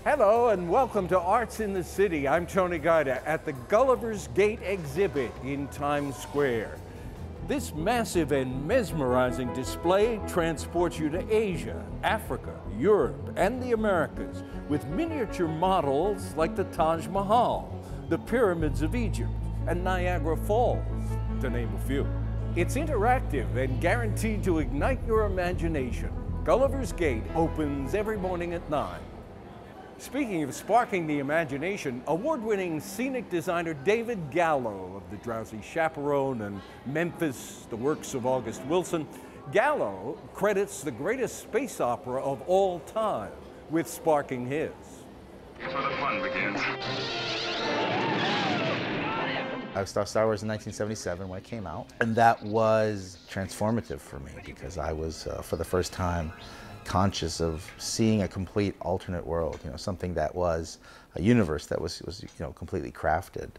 Hello and welcome to Arts in the City. I'm Tony Guida at the Gulliver's Gate exhibit in Times Square. This massive and mesmerizing display transports you to Asia, Africa, Europe, and the Americas with miniature models like the Taj Mahal, the pyramids of Egypt, and Niagara Falls, to name a few. It's interactive and guaranteed to ignite your imagination. Gulliver's Gate opens every morning at 9. Speaking of sparking the imagination, award-winning scenic designer David Gallo of The Drowsy Chaperone and Memphis, the works of August Wilson, Gallo credits the greatest space opera of all time with sparking his. Here's where the fun begins. I saw Star Wars in 1977 when it came out, and that was transformative for me because I was, for the first time, conscious of seeing a complete alternate world, something that was a universe that was completely crafted,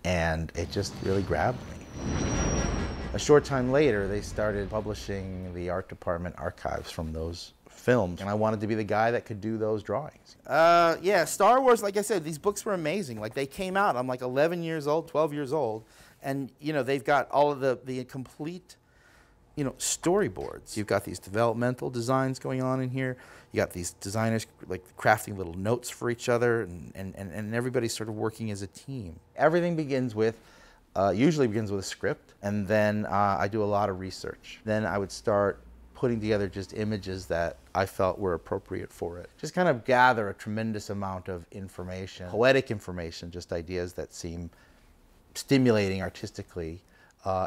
and it just really grabbed me. A short time later, they started publishing the art department archives from those films, and I wanted to be the guy that could do those drawings. Yeah, Star Wars, like I said, these books were amazing. Like, they came out, I'm like 11 years old, 12 years old, and they've got all of the complete storyboards. You've got these developmental designs going on in here. You got these designers like crafting little notes for each other, and everybody's sort of working as a team. Everything begins with, usually begins with a script, and then I do a lot of research. Then I would start putting together just images that I felt were appropriate for it. Just kind of gather a tremendous amount of information, poetic information, just ideas that seem stimulating artistically,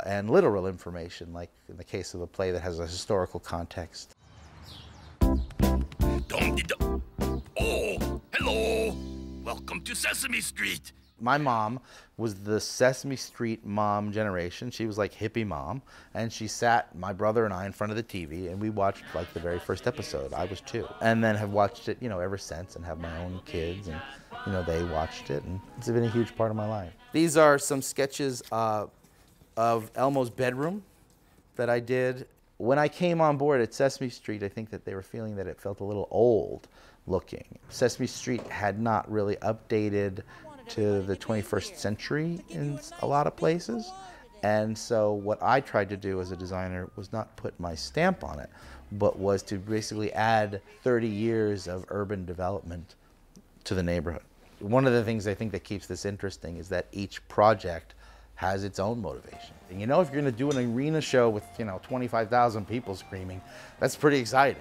and literal information, like in the case of a play that has a historical context. Oh, hello! Welcome to Sesame Street! My mom was the Sesame Street mom generation. She was like hippie mom, and she sat my brother and I in front of the TV, and we watched like the very first episode. I was 2, and then have watched it, ever since, and have my own kids, and they watched it, and it's been a huge part of my life. These are some sketches of Elmo's bedroom that I did. When I came on board at Sesame Street, I think that they were feeling that it felt a little old looking. Sesame Street had not really updated to the 21st century in a lot of places. And so what I tried to do as a designer was not put my stamp on it, but was to basically add 30 years of urban development to the neighborhood. One of the things I think that keeps this interesting is that each project has its own motivation. And if you're gonna do an arena show with 25,000 people screaming, that's pretty exciting.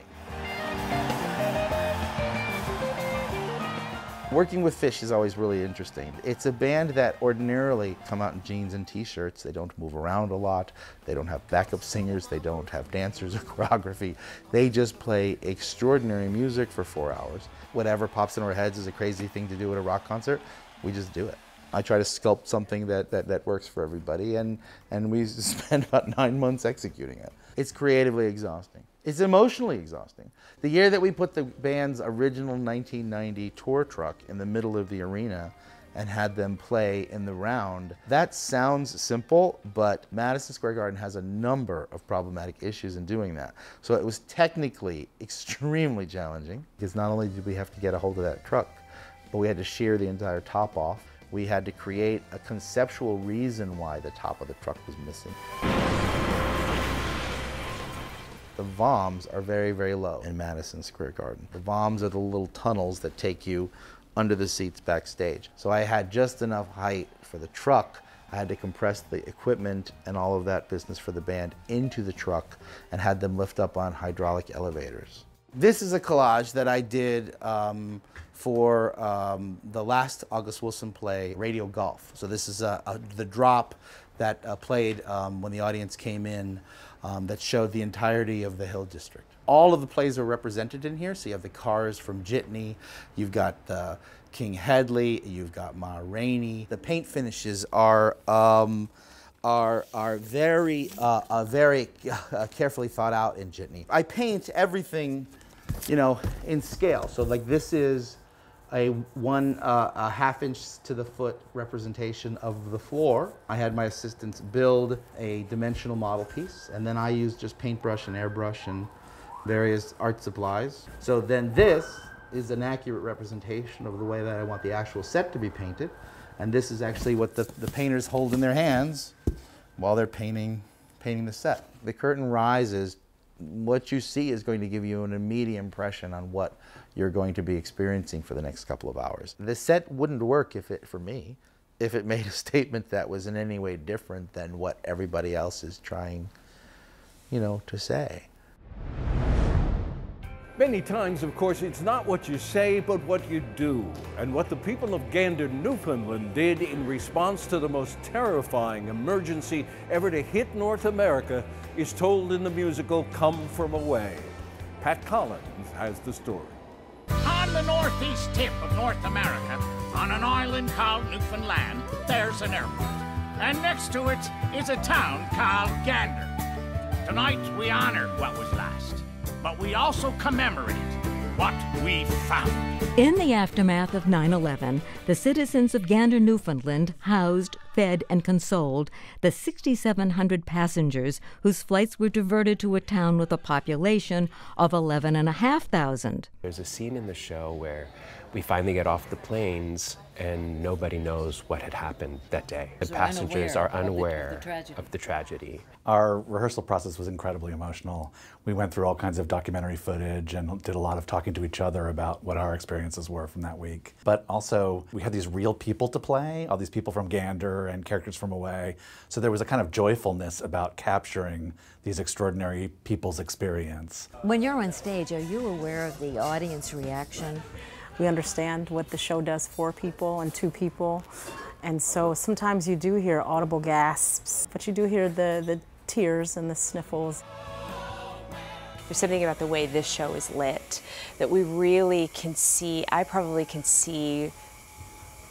Working with Fish is always really interesting. It's a band that ordinarily come out in jeans and t-shirts. They don't move around a lot. They don't have backup singers. They don't have dancers or choreography. They just play extraordinary music for 4 hours. Whatever pops in our heads is a crazy thing to do at a rock concert. We just do it. I try to sculpt something that works for everybody, and we spend about 9 months executing it. It's creatively exhausting. It's emotionally exhausting. The year that we put the band's original 1990 tour truck in the middle of the arena and had them play in the round, that sounds simple, but Madison Square Garden has a number of problematic issues in doing that. So it was technically extremely challenging, because not only did we have to get a hold of that truck, but we had to shear the entire top off. We had to create a conceptual reason why the top of the truck was missing. The VOMs are very, very low in Madison Square Garden. The VOMs are the little tunnels that take you under the seats backstage. So I had just enough height for the truck. I had to compress the equipment and all of that business for the band into the truck and had them lift up on hydraulic elevators. This is a collage that I did for the last August Wilson play, Radio Golf. So this is the drop that played when the audience came in, that showed the entirety of the Hill District. All of the plays are represented in here. So you have the cars from Jitney, you've got King Headley, you've got Ma Rainey. The paint finishes are very carefully thought out in Jitney. I paint everything, in scale. So like this is a 1/2 inch to the foot representation of the floor. I had my assistants build a dimensional model piece, and then I used just paintbrush and airbrush and various art supplies. So then this is an accurate representation of the way that I want the actual set to be painted. And this is actually what the painters hold in their hands while they're painting the set. The curtain rises. What you see is going to give you an immediate impression on what you're going to be experiencing for the next couple of hours. The set wouldn't work for me, if it made a statement that was in any way different than what everybody else is trying, to say. Many times, of course, it's not what you say, but what you do. And what the people of Gander, Newfoundland did in response to the most terrifying emergency ever to hit North America is told in the musical Come From Away. Pat Collins has the story. On the northeast tip of North America, on an island called Newfoundland, there's an airport. And next to it is a town called Gander. Tonight, we honor what was lost, but we also commemorate what we found. In the aftermath of 9/11, the citizens of Gander, Newfoundland housed, fed, and consoled the 6,700 passengers whose flights were diverted to a town with a population of 11,500. There's a scene in the show where we finally get off the planes and nobody knows what had happened that day. The passengers are unaware of the tragedy. Our rehearsal process was incredibly emotional. We went through all kinds of documentary footage and did a lot of talking to each other about what our experiences were from that week. But also, we had these real people to play, all these people from Gander and characters from away. So there was a kind of joyfulness about capturing these extraordinary people's experience. When you're on stage, are you aware of the audience reaction? We understand what the show does for people and to people. And so sometimes you do hear audible gasps, but you do hear the tears and the sniffles. There's something about the way this show is lit that we really can see. I probably can see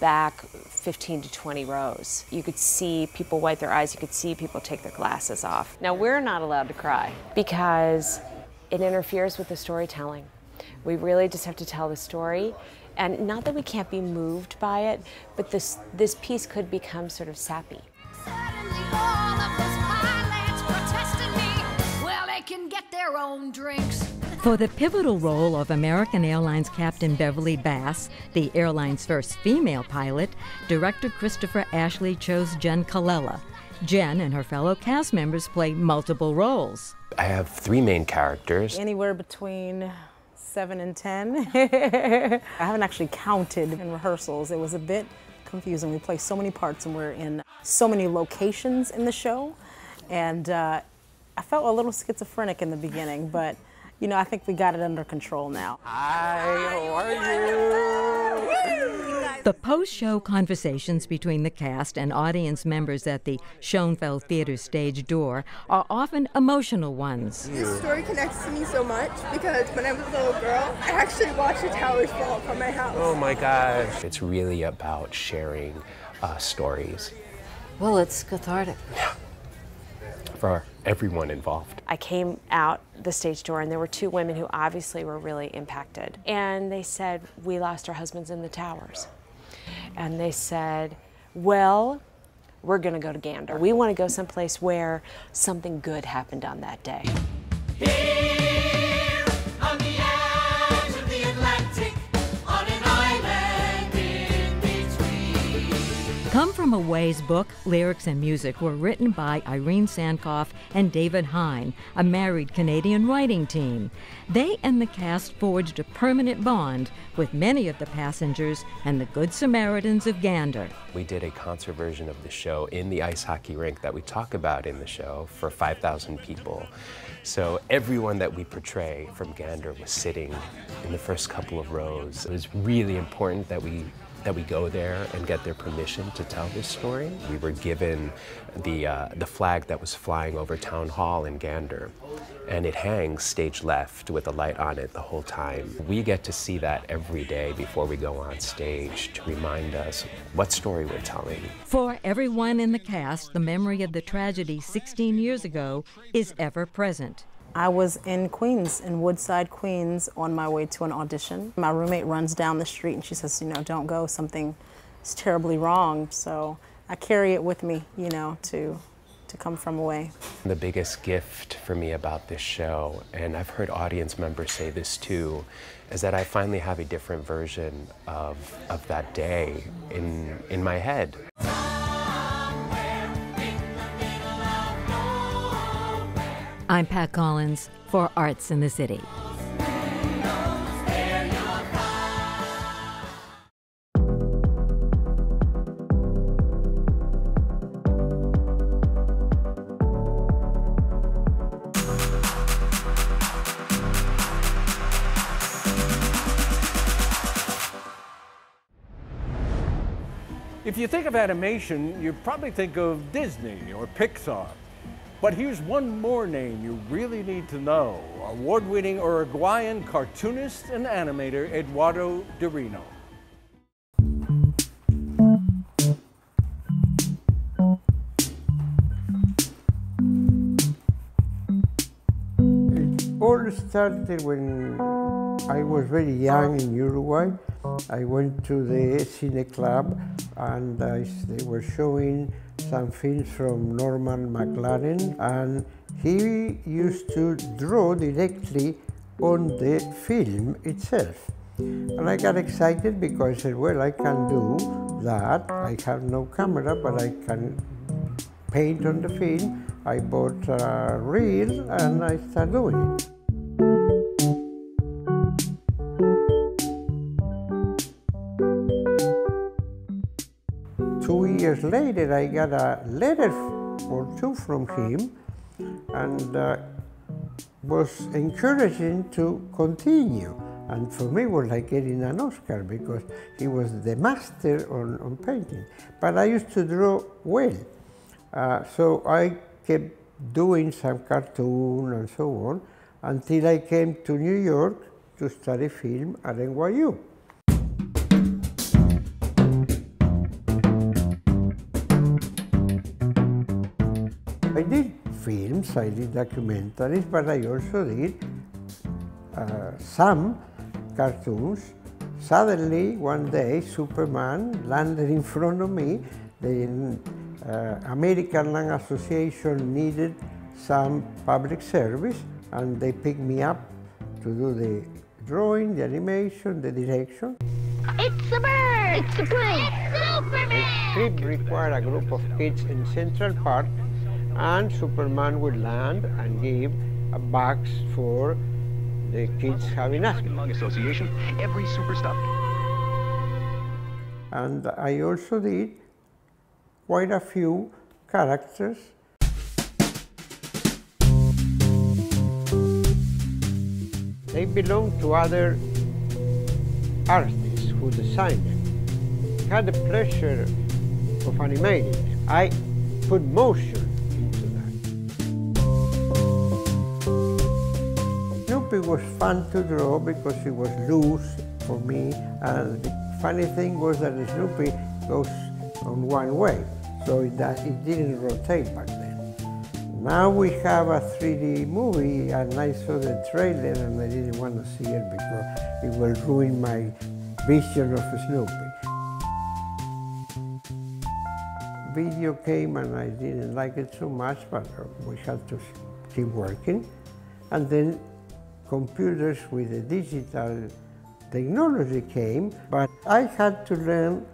back 15 to 20 rows. You could see people wipe their eyes. You could see people take their glasses off. Now, we're not allowed to cry because it interferes with the storytelling. We really just have to tell the story. And not that we can't be moved by it, but this piece could become sort of sappy. Suddenly all of those pilots protesting me. Well, they can get their own drinks. For the pivotal role of American Airlines Captain Beverly Bass, the airline's first female pilot, director Christopher Ashley chose Jen Colella. Jen and her fellow cast members play multiple roles. I have 3 main characters. Anywhere between 7 and 10. I haven't actually counted in rehearsals. It was a bit confusing. We play so many parts and we're in so many locations in the show. And I felt a little schizophrenic in the beginning, but I think we got it under control now. Hi, how are you? The post-show conversations between the cast and audience members at the Schoenfeld Theater stage door are often emotional ones. This story connects to me so much because when I was a little girl, I actually watched the towers fall from my house. Oh my gosh. It's really about sharing stories. Well, it's cathartic. Yeah. For everyone involved. I came out the stage door and there were 2 women who obviously were really impacted. And they said, we lost our husbands in the towers. And they said, well, we're gonna go to Gander. We wanna go someplace where something good happened on that day. Here on the edge of the Atlantic, on an island in between. Come From Away's book, lyrics, and music were written by Irene Sankoff and David Hine, a married Canadian writing team. They and the cast forged a permanent bond with many of the passengers and the Good Samaritans of Gander. We did a concert version of the show in the ice hockey rink that we talk about in the show for 5,000 people. So everyone that we portray from Gander was sitting in the first couple of rows. It was really important that we go there and get their permission to tell this story. We were given the flag that was flying over Town Hall in Gander, and it hangs stage left with a light on it the whole time. We get to see that every day before we go on stage to remind us what story we're telling. For everyone in the cast, the memory of the tragedy 16 years ago is ever present. I was in Queens, in Woodside, Queens, on my way to an audition. My roommate runs down the street and she says, don't go, something is terribly wrong. So I carry it with me, to to come from away. The biggest gift for me about this show, and I've heard audience members say this too, is that I finally have a different version of that day in my head. I'm Pat Collins for Arts in the City. If you think of animation, you probably think of Disney or Pixar. But here's one more name you really need to know. Award-winning Uruguayan cartoonist and animator Eduardo Darino. It all started when I was very young in Uruguay. I went to the Cine Club and they were showing some films from Norman McLaren, and he used to draw directly on the film itself. And I got excited because I said, well, I can do that. I have no camera, but I can paint on the film. I bought a reel and I started doing it. 2 years later, I got a letter or two from him, and was encouraging to continue. And for me, it was like getting an Oscar because he was the master on painting. But I used to draw well, so I kept doing some cartoon and so on until I came to New York to study film at NYU. I did films, I did documentaries, but I also did some cartoons. Suddenly, one day, Superman landed in front of me. The American Land Association needed some public service, and they picked me up to do the drawing, the animation, the direction. It's a bird! It's a plane! It's Superman! The script required a group of kids in Central Park, and Superman would land and give a box for the kids having asthma. Association, every super stuff. And I also did quite a few characters. They belong to other artists who designed them. I had the pleasure of animating. I put motion into that. Snoopy was fun to draw because it was loose for me, and the funny thing was that Snoopy goes on one way, so it didn't rotate back then. Now we have a 3D movie, and I saw the trailer and I didn't want to see it because it will ruin my vision of Snoopy. Video came and I didn't like it so much, but we had to keep working. And then computers with the digital technology came, but I had to learn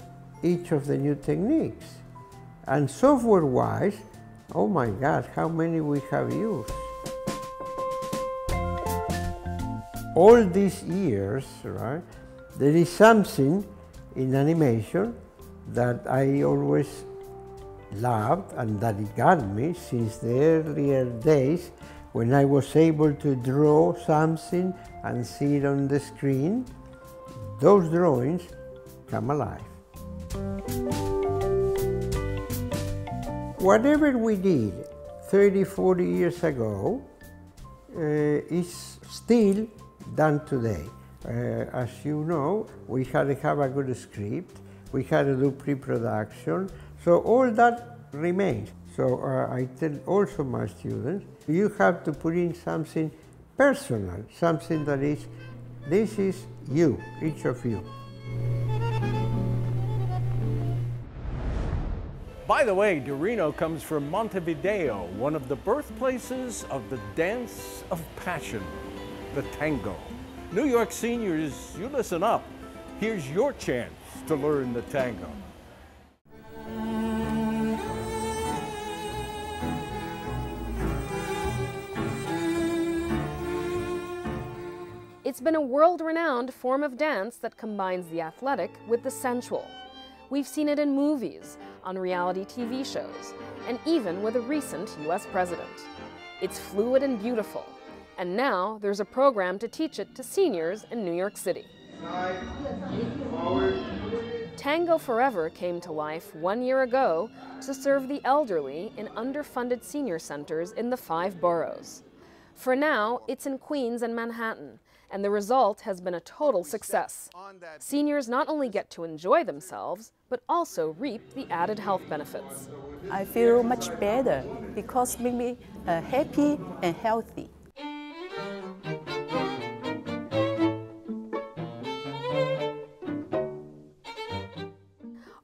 each of the new techniques. And software-wise, oh my God, how many we have used. All these years, right, there is something in animation that I always loved and that it got me since the earlier days when I was able to draw something and see it on the screen. Those drawings come alive. Whatever we did 30, 40 years ago is still done today. As you know, we had to have a good script, we had to do pre-production, so all that remains. So I tell also my students, you have to put in something personal, something that is, this is you, each of you. By the way, Darino comes from Montevideo, one of the birthplaces of the dance of passion, the tango. New York seniors, you listen up. Here's your chance to learn the tango. It's been a world-renowned form of dance that combines the athletic with the sensual. We've seen it in movies, on reality TV shows, and even with a recent US president. It's fluid and beautiful, and now there's a program to teach it to seniors in New York City. Tango Forever came to life 1 year ago to serve the elderly in underfunded senior centers in the 5 boroughs. For now, it's in Queens and Manhattan, and the result has been a total success. Seniors not only get to enjoy themselves, but also reap the added health benefits. I feel much better because it makes me happy and healthy.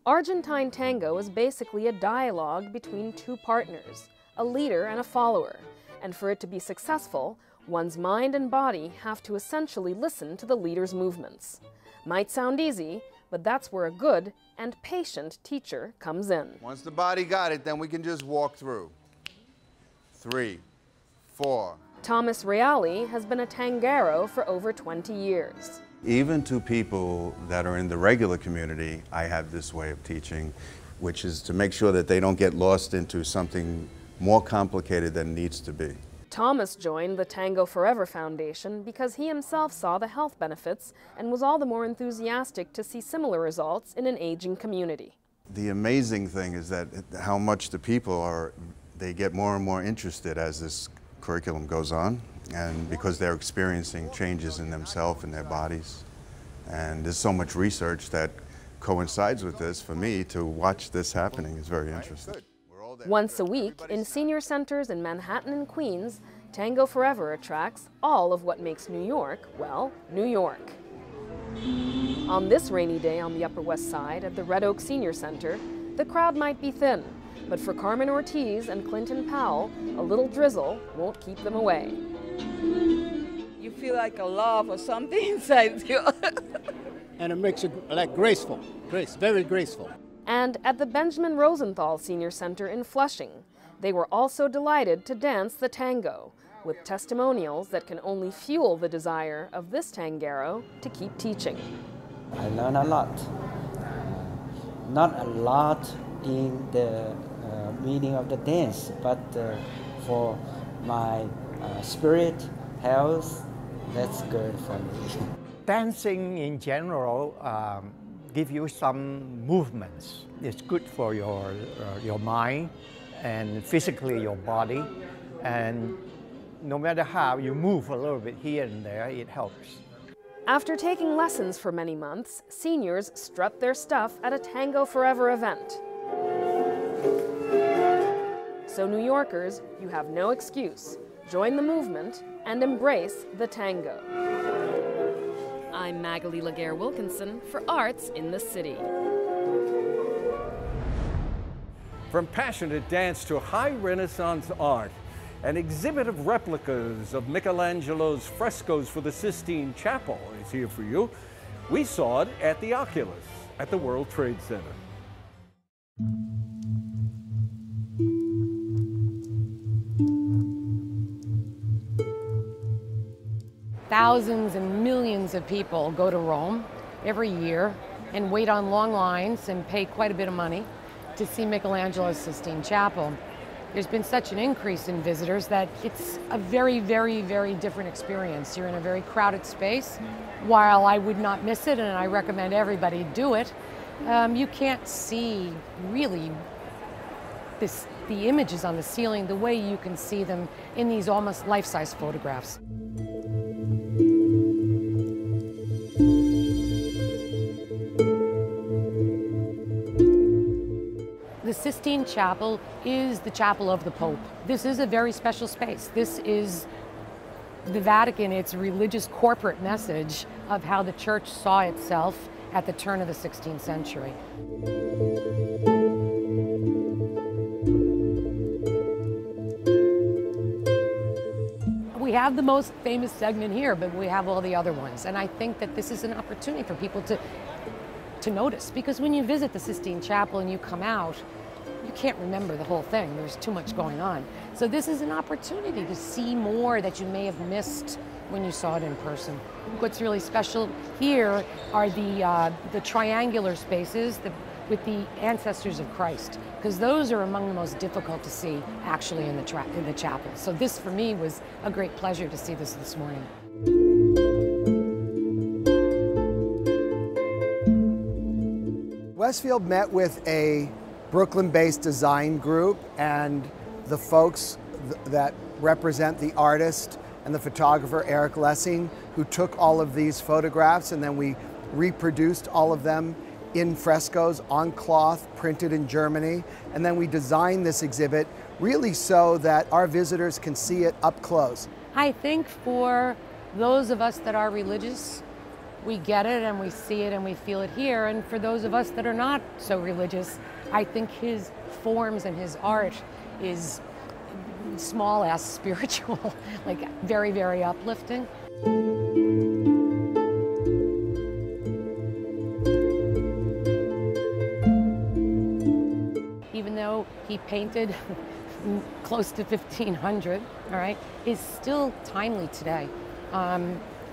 Argentine tango is basically a dialogue between 2 partners, a leader and a follower, and for it to be successful, one's mind and body have to essentially listen to the leader's movements. Might sound easy, but that's where a good and patient teacher comes in. Once the body got it, then we can just walk through. 3, 4. Thomas Reali has been a tangero for over 20 years. Even to people that are in the regular community, I have this way of teaching, which is to make sure that they don't get lost into something more complicated than needs to be. Thomas joined the Tango Forever Foundation because he himself saw the health benefits and was all the more enthusiastic to see similar results in an aging community. The amazing thing is that how much the people they get more and more interested as this curriculum goes on, and because they're experiencing changes in themselves and their bodies. And there's so much research that coincides with this. For me, to watch this happening is very interesting. Once a week, in senior centers in Manhattan and Queens, Tango Forever attracts all of what makes New York, well, New York. On this rainy day on the Upper West Side at the Red Oak Senior Center, the crowd might be thin, but for Carmen Ortiz and Clinton Powell, a little drizzle won't keep them away. You feel like a love or something inside you. And it makes it like graceful, very graceful. And at the Benjamin Rosenthal Senior Center in Flushing, they were also delighted to dance the tango, with testimonials that can only fuel the desire of this tangero to keep teaching. I learned a lot. Not a lot in the meaning of the dance, but for my spirit, health, that's good for me. Dancing in general give you some movements. It's good for your mind and physically your body. And no matter how you move a little bit here and there, it helps. After taking lessons for many months, seniors strut their stuff at a Tango Forever event. So New Yorkers, you have no excuse. Join the movement and embrace the tango. I'm Magalie Laguerre Wilkinson for Arts in the City. From passionate dance to high Renaissance art, an exhibit of replicas of Michelangelo's frescoes for the Sistine Chapel is here for you. We saw it at the Oculus at the World Trade Center. Thousands and millions of people go to Rome every year and wait on long lines and pay quite a bit of money to see Michelangelo's Sistine Chapel. There's been such an increase in visitors that it's a very, very, very different experience. You're in a very crowded space. While I would not miss it, and I recommend everybody do it, you can't see really the images on the ceiling the way you can see them in these almost life-size photographs. The Sistine Chapel is the chapel of the Pope. This is a very special space. This is the Vatican, its religious corporate message of how the church saw itself at the turn of the 16th century. have the most famous segment here, but we have all the other ones. And I think that this is an opportunity for people to notice, because when you visit the Sistine Chapel and you come out, you can't remember the whole thing. There's too much going on. So this is an opportunity to see more that you may have missed when you saw it in person. What's really special here are the triangular spaces with the ancestors of Christ, because those are among the most difficult to see actually in the chapel. So this for me was a great pleasure to see this morning. Westfield met with a Brooklyn-based design group and the folks that represent the artist and the photographer Eric Lessing, who took all of these photographs, and then we reproduced all of them in frescoes on cloth printed in Germany. And then we designed this exhibit really so that our visitors can see it up close. I think for those of us that are religious, we get it and we see it and we feel it here. And for those of us that are not so religious, I think his forms and his art is small s spiritual, like very, very uplifting. Even though he painted close to 1500, all right, is still timely today.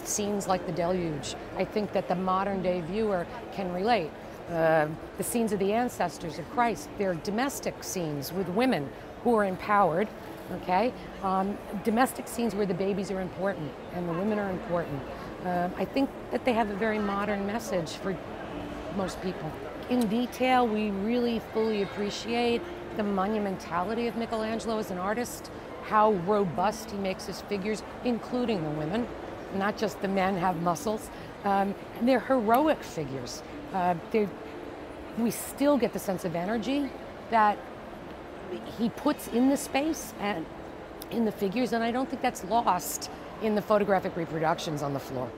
Scenes like the deluge, I think that the modern day viewer can relate. The scenes of the ancestors of Christ, they're domestic scenes with women who are empowered, okay? Domestic scenes where the babies are important and the women are important. I think that they have a very modern message for most people. In detail, we really fully appreciate the monumentality of Michelangelo as an artist, how robust he makes his figures, including the women. Not just the men have muscles. And they're heroic figures. We still get the sense of energy that he puts in the space and in the figures, and I don't think that's lost in the photographic reproductions on the floor.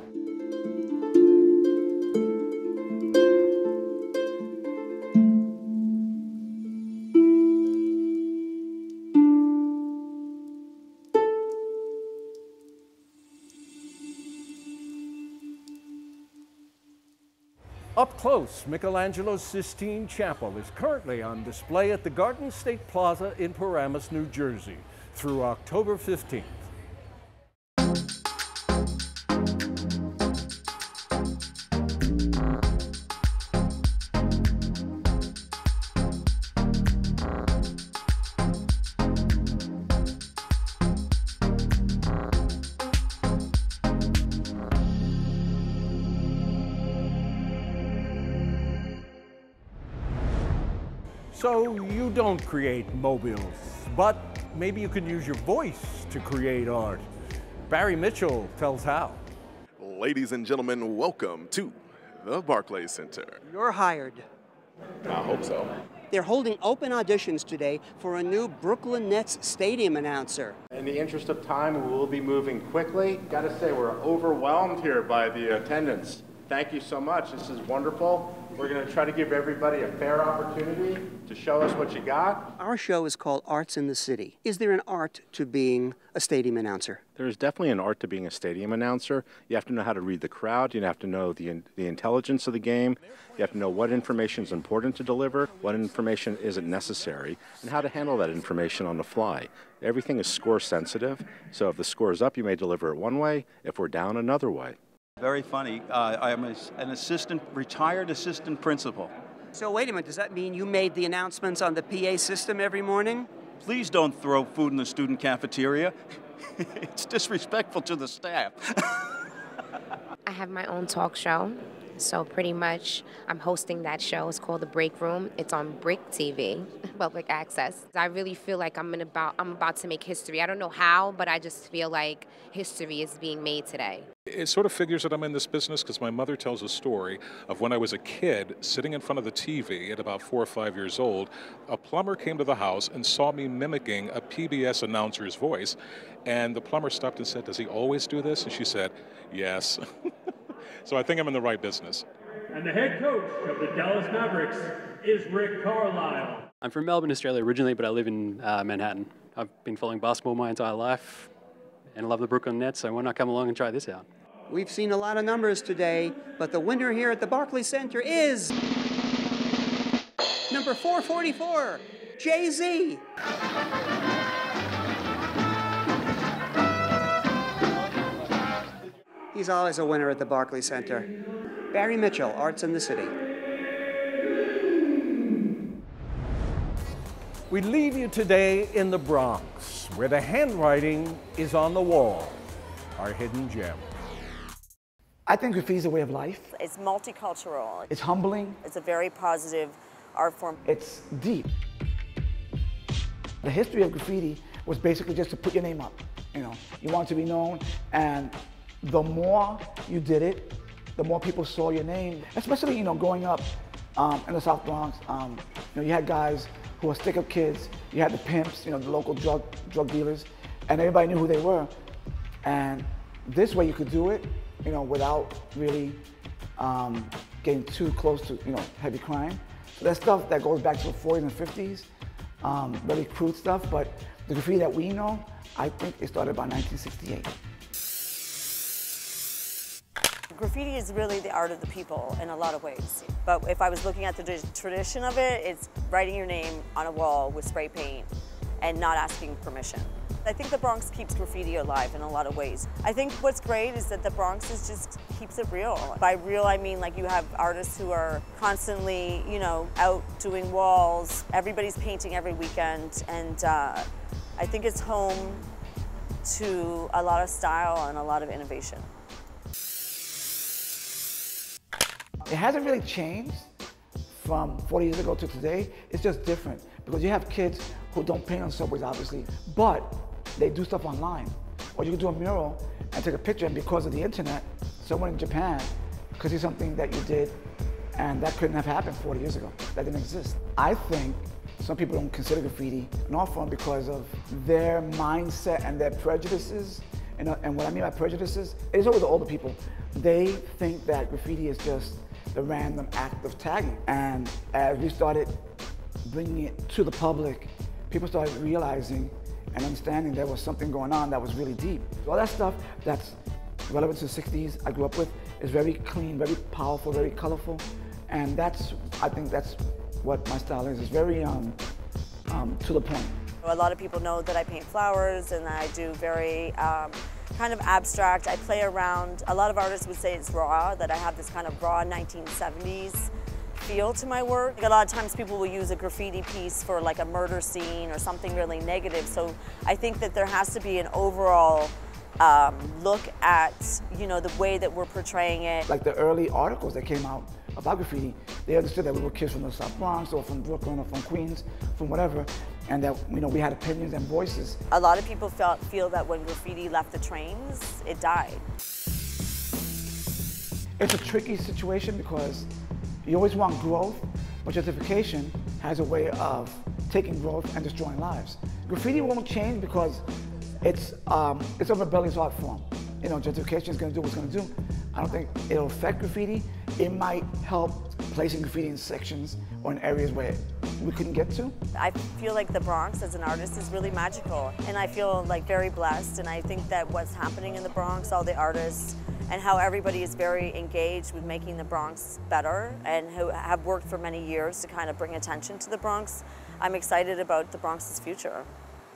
Up close, Michelangelo's Sistine Chapel is currently on display at the Garden State Plaza in Paramus, New Jersey, through October 15th. So you don't create mobiles, but maybe you can use your voice to create art. Barry Mitchell tells how. Ladies and gentlemen, welcome to the Barclays Center. You're hired. I hope so. They're holding open auditions today for a new Brooklyn Nets stadium announcer. In the interest of time, we will be moving quickly. Gotta say, we're overwhelmed here by the attendance. Thank you so much. This is wonderful. We're going to try to give everybody a fair opportunity to show us what you got. Our show is called Arts in the City. Is there an art to being a stadium announcer? There's definitely an art to being a stadium announcer. You have to know how to read the crowd. You have to know the intelligence of the game. You have to know what information is important to deliver, what information isn't necessary, and how to handle that information on the fly. Everything is score sensitive, so if the score is up, you may deliver it one way. If we're down, another way. Very funny. I'm an retired assistant principal. So wait a minute, does that mean you made the announcements on the PA system every morning? Please don't throw food in the student cafeteria. It's disrespectful to the staff. I have my own talk show, so pretty much I'm hosting that show. It's called The Break Room. It's on Brick TV, public access. I really feel like I'm about to make history. I don't know how, but I just feel like history is being made today. It sort of figures that I'm in this business because my mother tells a story of when I was a kid sitting in front of the TV at about 4 or 5 years old. A plumber came to the house and saw me mimicking a PBS announcer's voice. And the plumber stopped and said, "Does he always do this?" And she said, "Yes." So I think I'm in the right business. And the head coach of the Dallas Mavericks is Rick Carlisle. I'm from Melbourne, Australia originally, but I live in Manhattan. I've been following basketball my entire life. and love the Brooklyn Nets, so why not come along and try this out? We've seen a lot of numbers today, but the winner here at the Barclays Center is number 444, Jay-Z. He's always a winner at the Barclays Center. Barry Mitchell, Arts in the City. We leave you today in the Bronx, where the handwriting is on the wall, our hidden gem. I think graffiti is a way of life. It's multicultural. It's humbling. It's a very positive art form. It's deep. The history of graffiti was basically just to put your name up. You know, you want to be known, and the more you did it, the more people saw your name. Especially, you know, growing up in the South Bronx, you know, you had guys who were stick-up kids. You had the pimps, you know, the local drug dealers, and everybody knew who they were. And this way you could do it, you know, without really getting too close to, you know, heavy crime. So that's stuff that goes back to the 40s and 50s, very crude stuff, but the graffiti that we know, I think it started about 1968. Graffiti is really the art of the people in a lot of ways. But if I was looking at the tradition of it, it's writing your name on a wall with spray paint and not asking permission. I think the Bronx keeps graffiti alive in a lot of ways. I think what's great is that the Bronx just keeps it real. By real, I mean like you have artists who are constantly, you know, out doing walls. Everybody's painting every weekend, and I think it's home to a lot of style and a lot of innovation. It hasn't really changed from 40 years ago to today. It's just different because you have kids who don't paint on subways, obviously, but they do stuff online. Or you can do a mural and take a picture, and because of the internet, someone in Japan could see something that you did, and that couldn't have happened 40 years ago. That didn't exist. I think some people don't consider graffiti an art form because of their mindset and their prejudices. And what I mean by prejudices, it's over the older people. They think that graffiti is just the random act of tagging. And as we started bringing it to the public, people started realizing and understanding there was something going on that was really deep. All that stuff that's relevant to the 60s I grew up with is very clean, very powerful, very colorful. And I think that's what my style is. It's very to the point. A lot of people know that I paint flowers and I do very kind of abstract. I play around. A lot of artists would say it's raw, that I have this kind of raw 1970s feel to my work. A lot of times people will use a graffiti piece for like a murder scene or something really negative. So I think that there has to be an overall look at, you know, the way that we're portraying it. Like the early articles that came out about graffiti, they understood that we were kids from the South Bronx or from Brooklyn or from Queens, from whatever, and that, you know, we had opinions and voices. A lot of people feel that when graffiti left the trains, it died. It's a tricky situation because you always want growth, but gentrification has a way of taking growth and destroying lives. Graffiti won't change because it's a rebellious art form. You know, gentrification is going to do what it's going to do. I don't think it'll affect graffiti. It might help placing graffiti in sections or in areas where we couldn't get to. I feel like the Bronx as an artist is really magical, and I feel like very blessed, and I think that what's happening in the Bronx, all the artists, and how everybody is very engaged with making the Bronx better and who have worked for many years to kind of bring attention to the Bronx. I'm excited about the Bronx's future,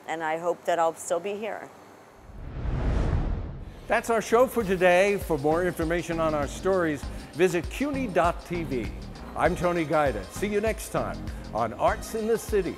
and I hope that I'll still be here. That's our show for today. For more information on our stories, visit CUNY.tv. I'm Tony Guida. See you next time on Arts in the City.